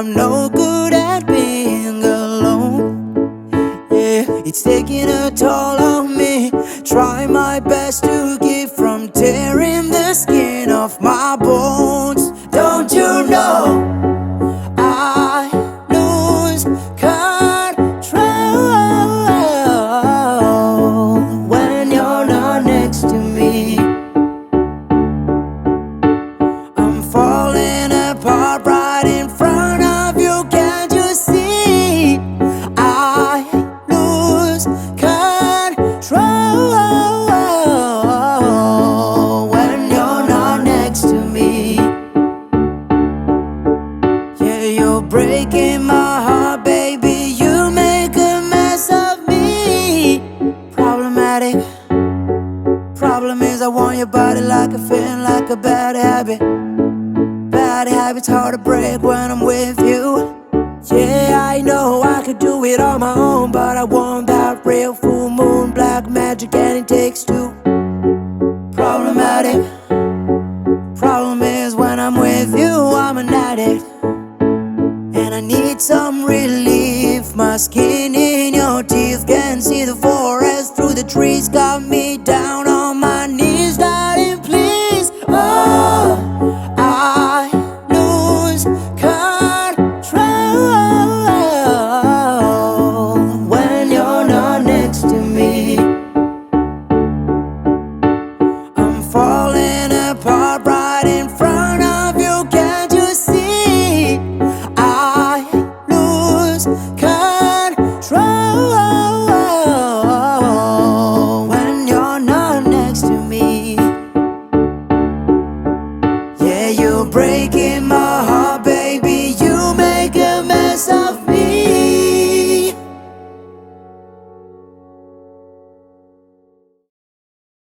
I'm no good at being alone. Yeah, it's taking a toll on me. Try my best to keep from tearing the skin off my bones. Don't you know I lose control when you're not next to me? I'm falling apart right in front of you. Can't you see? I lose control when you're not next to me. Yeah, you're breaking my heart, baby. You make a mess of me. Problematic. Problem is I want your body like a feeling, like a bad habit. Bad habits hard to break when I'm with you. Yeah, I know I could do it on my own, but I want that real full moon, black magic, and it takes two. Problematic. Problem is when I'm with you, I'm an addict, and I need some relief. My skin in your teeth, can see the forest through the trees, got me down.